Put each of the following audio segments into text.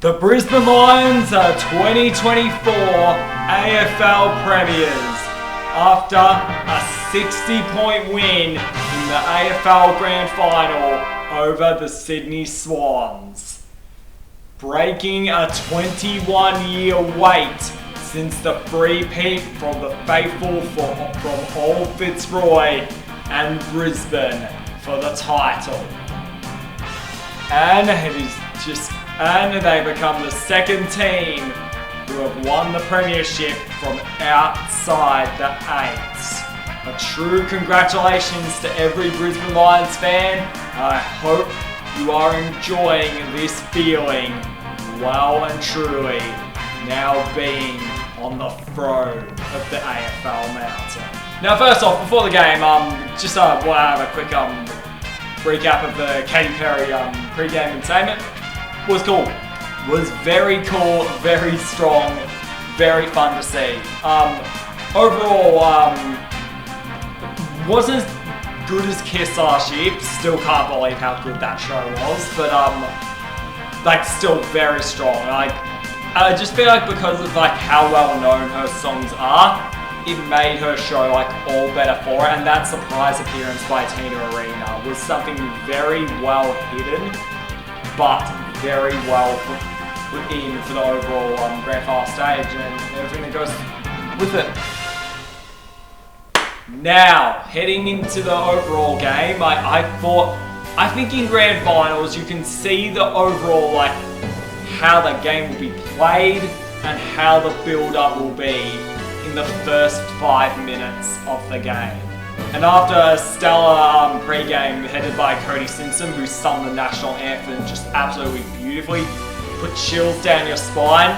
The Brisbane Lions are 2024 AFL Premiers after a 60-point win in the AFL Grand Final over the Sydney Swans, breaking a 21-year wait since the three-peat from the faithful from Old Fitzroy and Brisbane for the title. And they become the second team who have won the premiership from outside the eights. A true congratulations to every Brisbane Lions fan. I hope you are enjoying this feeling well and truly now being on the throne of the AFL mountain. Now first off, before the game, just want to have a quick recap of the Katy Perry pre-game statement. Was cool. Was very cool, very strong, very fun to see. Overall, wasn't as good as Kiss last year. Still can't believe how good that show was, but still very strong. I just feel like because of how well known her songs are, it made her show all better for it, and that surprise appearance by Tina Arena was something very well hidden, but very well put in for the overall grand final stage and everything that goes with it. Now, heading into the overall game, I think in grand finals you can see the overall how the game will be played and how the build-up will be in the first 5 minutes of the game. And after a stellar pre-game headed by Cody Simpson, who sung the national anthem just absolutely beautifully, put chills down your spine,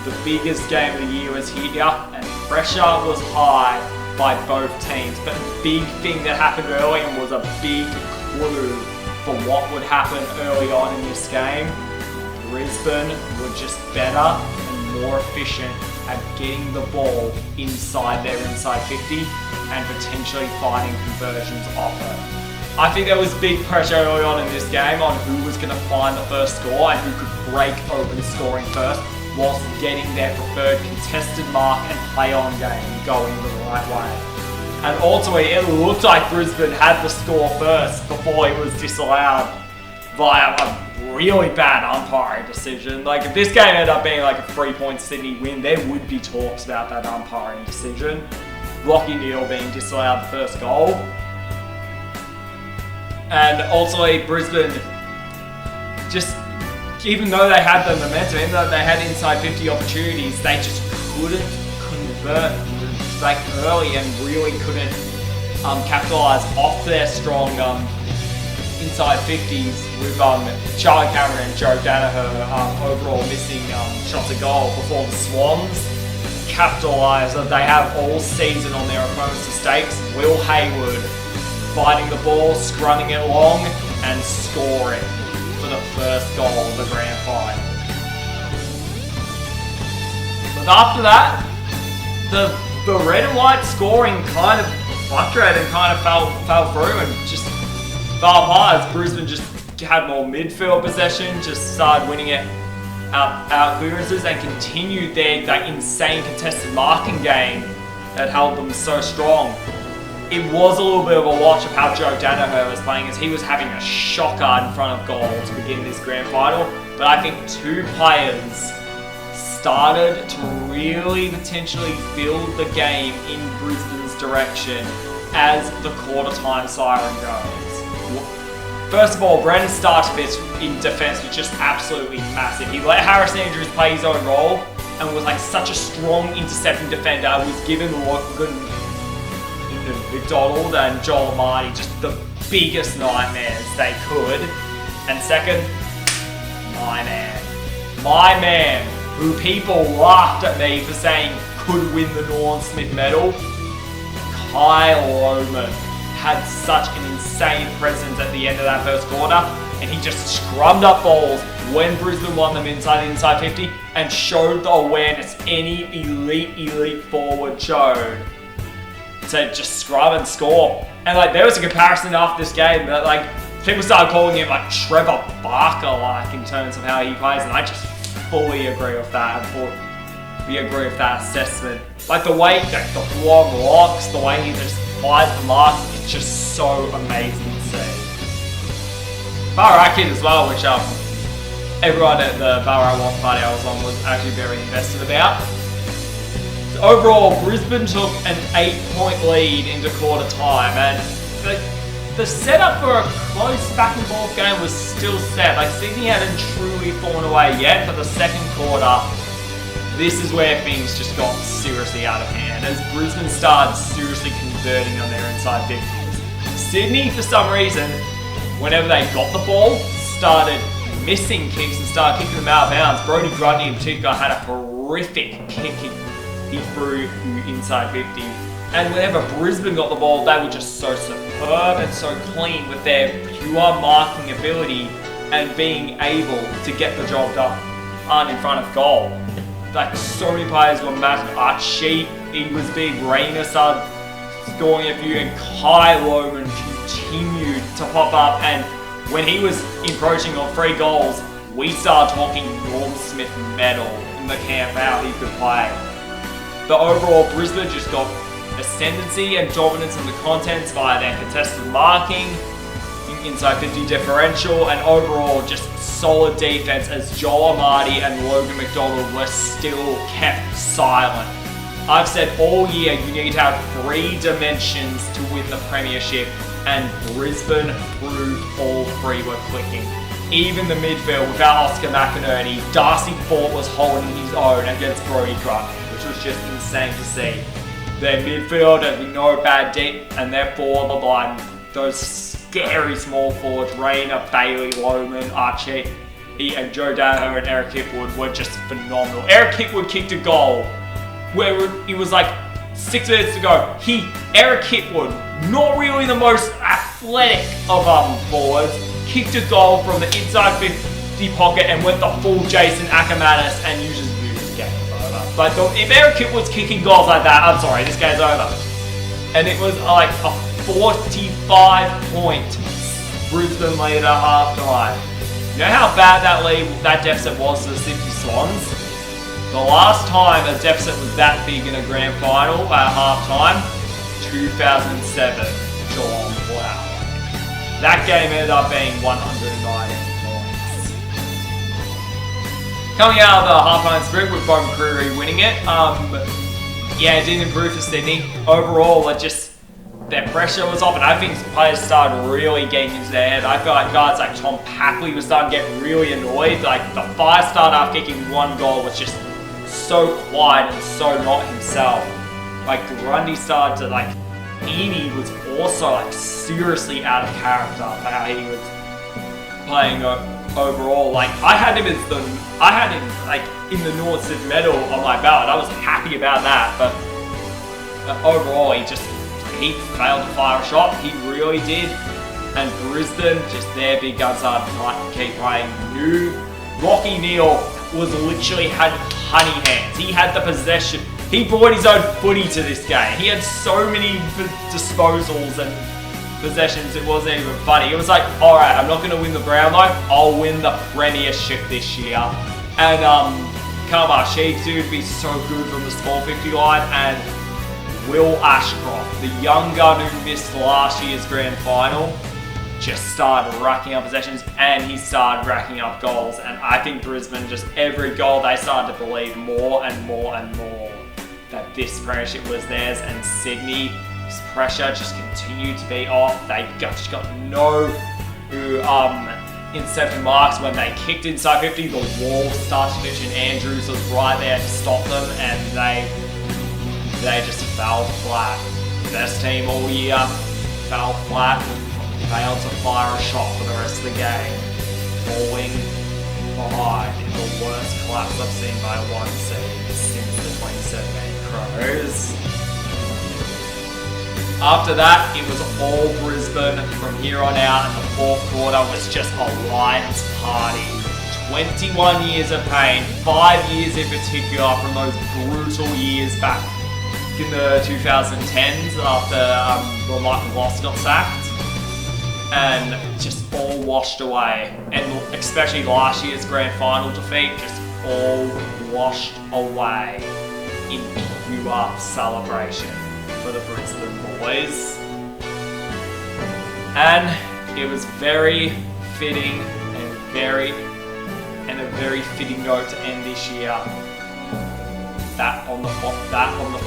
the biggest game of the year was here, and pressure was high by both teams. But the big thing that happened early and was a big clue for what would happen early on in this game, Brisbane were just better and more efficient at getting the ball inside their inside 50 and potentially finding conversions off it. I think there was big pressure early on in this game on who was going to find the first score and who could break open scoring first whilst getting their preferred contested mark and play on game going the right way. And ultimately it looked like Brisbane had the score first before it was disallowed via a really bad umpiring decision. If this game ended up being a 3-point Sydney win, there would be talks about that umpiring decision. Lockie Neal being disallowed the first goal. And ultimately Brisbane, just even though they had the momentum, even though they had inside 50 opportunities, they just couldn't convert early and really couldn't capitalise off their strong inside 50s with Charlie Cameron and Joe Danaher overall missing shots a goal before the Swans capitalise that they have all season on their opponent's mistakes. Will Hayward finding the ball, scrumming it long and scoring for the first goal of the grand final. But after that, the red and white scoring kind of fluctuated and kind of fell through and just fell apart as Brisbane just had more midfield possession, just started winning it out clearances and continued their insane contested marking game that held them so strong. It was a little bit of a watch of how Joe Danaher was playing, as he was having a shocker in front of goal to begin this grand final. But I think two players started to really potentially build the game in Brisbane's direction as the quarter time siren goes. First of all, Brandon Starchevich in defence was just absolutely massive. He let Harris Andrews play his own role and was such a strong intercepting defender. Was given Morgan McDonald and Joel Amartey just the biggest nightmares they could. And second, my man, who people laughed at me for saying could win the Norm Smith medal, Kyle Lohmann, had such an insane presence at the end of that first quarter, and he just scrummed up balls when Brisbane won them inside 50 and showed the awareness any elite forward showed to just scrum and score. And there was a comparison after this game that people started calling him Trevor Barker in terms of how he plays, and I just fully agree with that. We agree with that assessment. Like the way, like the long locks, the way he just applies the marks, it's just so amazing to see. Ballarat kid as well, which everyone at the Ballarat Watch Party I was on was actually very invested about. So overall, Brisbane took an 8-point lead into quarter time, and the setup for a close back and forth game was still set. Like Sydney hadn't truly fallen away yet, but the second quarter, this is where things just got seriously out of hand as Brisbane started seriously converting on their inside 50s. Sydney, for some reason, whenever they got the ball, started missing kicks and started kicking them out of bounds. Brodie Grundy in particular had a horrific kick he threw inside 50. And whenever Brisbane got the ball, they were just so superb and so clean with their pure marking ability and being able to get the job done in front of goal. Like so many players were massive. Archie, he was big. Rayner started scoring a few, and Kai Loman continued to pop up. And when he was encroaching on 3 goals, we started talking Norm Smith medal in the camp, how he could play. But overall, Brisbane just got ascendancy and dominance in the contents via their contested marking, inside 50 differential, and overall just solid defense as Joel Amati and Logan McDonald were still kept silent. I've said all year you need to have 3 dimensions to win the premiership, and Brisbane proved all 3 were clicking. Even the midfield without Oscar McInerney, Darcy Fort was holding his own against Brodie Grundy, which was just insane to see. Their midfield, as we know, bad deep, and their forward line, those scary small forwards, Rayner, Bailey, Loman, Archie, and Joe Danaher and Eric Hipwood were just phenomenal. Eric Hipwood kicked a goal where it was like 6 minutes to go. Eric Hipwood, not really the most athletic of forwards, kicked a goal from the inside 50 pocket and went the full Jason Akamanis, and you just knew this game was over. Like, if Eric Hipwood's kicking goals like that, I'm sorry, this game's over. And it was like a 45-point Brisbane lead at half-time. You know how bad that deficit was to the Sydney Swans? The last time a deficit was that big in a grand final at half-time, 2007, Geelong. Wow. That game ended up being 190 points. Coming out of the half-time sprint with Bob McCreery winning it, yeah, it didn't improve for Sydney. Overall, their pressure was off, and I think players started really getting into their head. I feel like guys like Tom Packley was starting to get really annoyed. Like the 5-star after kicking 1 goal was just so quiet and so not himself. Like Grundy started to Heaney was also seriously out of character for how he was playing overall. Like I had him in the North Sid medal on my ballot. I was happy about that, but overall he failed to fire a shot. He really did. And Brisbane, just their big guns started to keep playing. Rocky Neal was literally had honey hands. He had the possession. He brought his own footy to this game. He had so many disposals and possessions, it wasn't even funny. It was like, alright, I'm not going to win the Brownlow, I'll win the premiership this year. And Kamar Sheikh, dude, be so good from the small 50 line, and Will Ashcroft, the young gun who missed last year's grand final, just started racking up possessions, and he started racking up goals. And I think Brisbane, just every goal, they started to believe more and more and more that this premiership was theirs. And Sydney's pressure just continued to be off. They just got no intercepted marks. When they kicked inside 50, the wall started to pitch, and Andrews was right there to stop them, and they just fell flat. Best team all year, fell flat, failed to fire a shot for the rest of the game, falling behind in the worst collapse I've seen by one seed since the 2017 Crows. After that, it was all Brisbane from here on out, and the fourth quarter was just a Lions party. 21 years of pain, 5 years in particular from those brutal years back in the 2010s after Michael Voss got sacked, and just all washed away. And especially last year's grand final defeat, just all washed away in pure celebration for the Brisbane boys. And it was very fitting and a very fitting note to end this year. That on the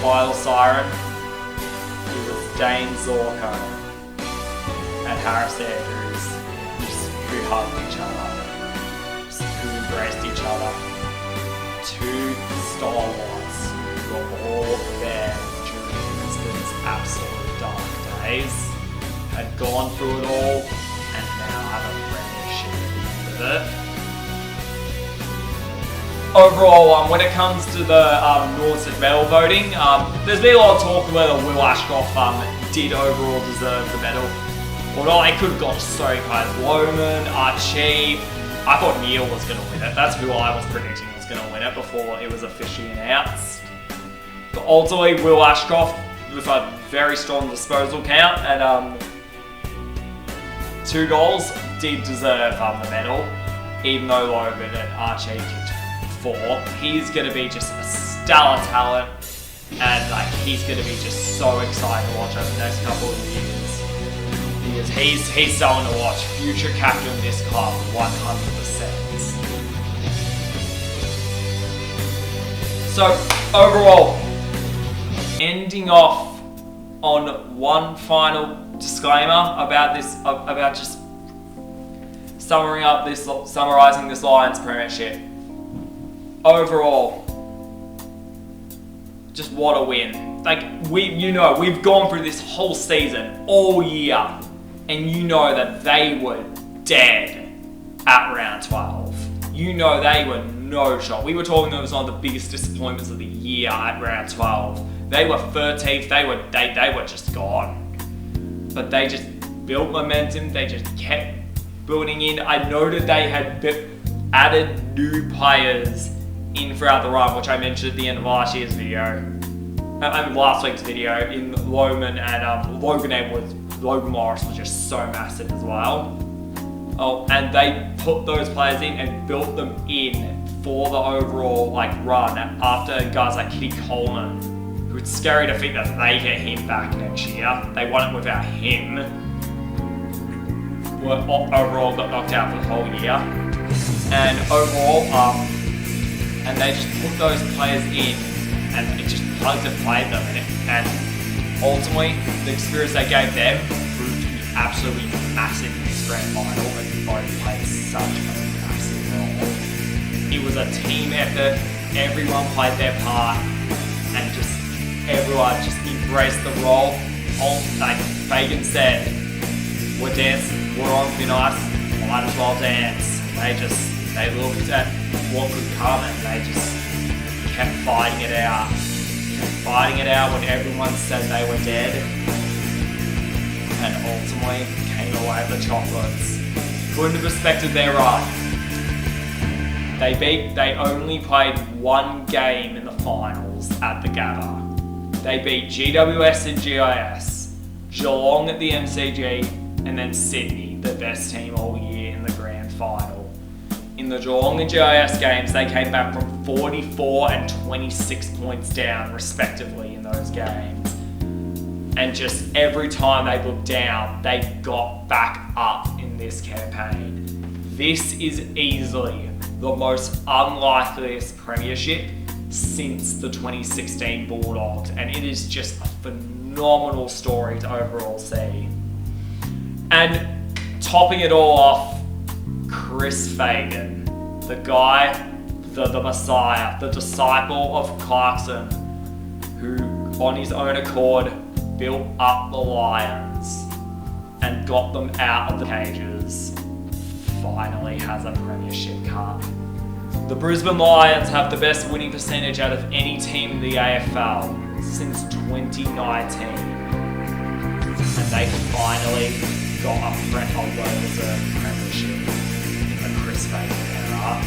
final siren, it was Dane Zorko and Harris Andrews who hugged each other, who embraced each other. Two stalwarts who were all there during Brisbane's absolute dark days, had gone through it all, and now have a premiership at the end of it. Overall, when it comes to the North medal voting, there's been a lot of talk whether Will Ashcroft did overall deserve the medal. Although I could have got so many players, Loman, Archie. I thought Neil was going to win it. That's who I was predicting was going to win it before it was officially announced. But ultimately, Will Ashcroft with a very strong disposal count and 2 goals did deserve the medal, even though Logan and Archie kicked 4. He's going to be just a stellar talent, and he's going to be just so exciting to watch over the next couple of years. Because he's someone to watch. Future captain of this club, 100%. So overall, ending off on one final disclaimer about just summarising this Lions premiership. Overall, just what a win. We've gone through this whole season, all year, and you know that they were dead at round 12. You know they were no shot. We were talking that it was one of the biggest disappointments of the year at round 12. They were 13th, they were just gone. But they just built momentum, they just kept building in. I noted they had added new players in throughout the run, which I mentioned at the end of last week's video, in Loman and Logan Edwards. Logan Morris was just so massive as well. Oh, and they put those players in and built them in for the overall run after guys like Kitty Coleman, who it's scary to think that they get him back next year. They won it without him. Overall got knocked out for the whole year. And overall, and they just put those players in and it just plugged and played them. And ultimately, the experience they gave them proved to be absolutely massive in this grand final, and both played such a massive role. It was a team effort, everyone played their part, and everyone just embraced the role. Like Fagan said, we're dancing, we're on thin ice, might as well dance. They looked at what could come and they just kept fighting it out. When everyone said they were dead, and ultimately came away with the chocolates. Couldn't have expected their run. They only played one game in the finals at the Gabba. They beat GWS and GIS, Geelong at the MCG, and then Sydney, the best team all year in the grand final. In the Geelong and GIS games, they came back from 44 and 26 points down, respectively, in those games. And just every time they looked down, they got back up in this campaign. This is easily the most unlikeliest premiership since the 2016 Bulldogs, and it is just a phenomenal story to overall see. And topping it all off, Chris Fagan, the guy, the Messiah, the disciple of Clarkson, who on his own accord built up the Lions and got them out of the cages, finally has a premiership cup. The Brisbane Lions have the best winning percentage out of any team in the AFL since 2019. And they finally got a well-deserved premiership in the Chris Fagan era.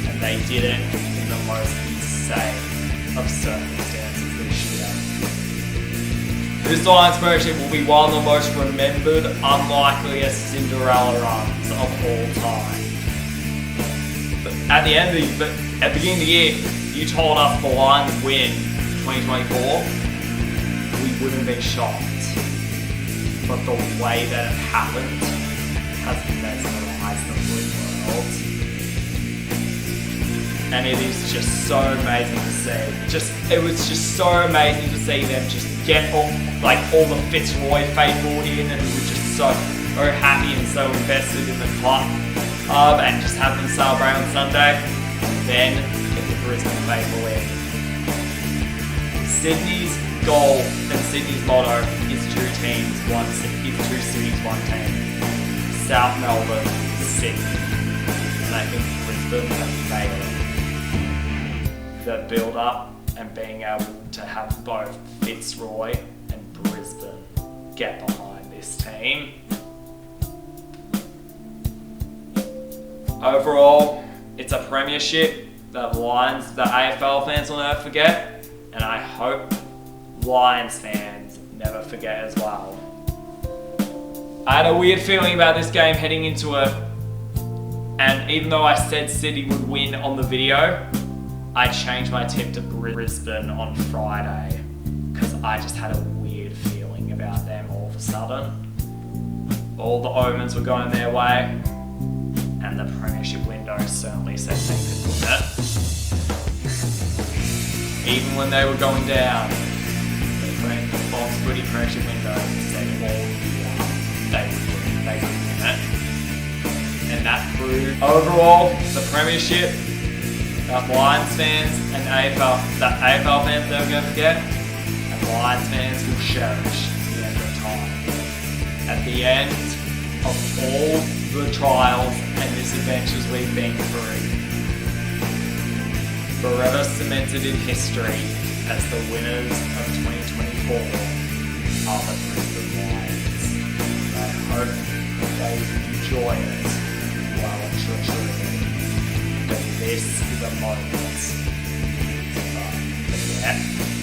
And they did it in the most insane of circumstances this year. This Lions premiership will be one of the most remembered, unlikeliest Cinderella runs of all time. But at the end of at the beginning of the year, you told us the Lions win 2024, we wouldn't be shocked. But the way that it happened has mesmerized the world. And it is just so amazing to see. It was just so amazing to see them just get all the Fitzroy faithful in, and we were just so happy and so invested in the club, and just have them celebrate on Sunday. And then get the Brisbane faithful in. Sydney's goal and Sydney's motto is two cities, one team. South Melbourne, Sydney. And I think Brisbane have failed the build-up and being able to have both Fitzroy and Brisbane get behind this team. Overall, it's a premiership that Lions, the AFL fans will never forget, and I hope Lions fans never forget as well. I had a weird feeling about this game heading into it, and even though I said City would win on the video, I changed my tip to Brisbane on Friday because I just had a weird feeling about them all of a sudden. All the omens were going their way, and the premiership window certainly said they could win it. Even when they were going down, the Fox Footy premiership window said all year they would win it. And that proved overall the premiership that Lions fans and the AFL fans never going to forget, and Lions fans will cherish the end of time. At the end of all the trials and misadventures we've been through, forever cemented in history as the winners of 2024 are the Brisbane Lions. I hope they enjoy it while treasuring it. But this is a moment to forget.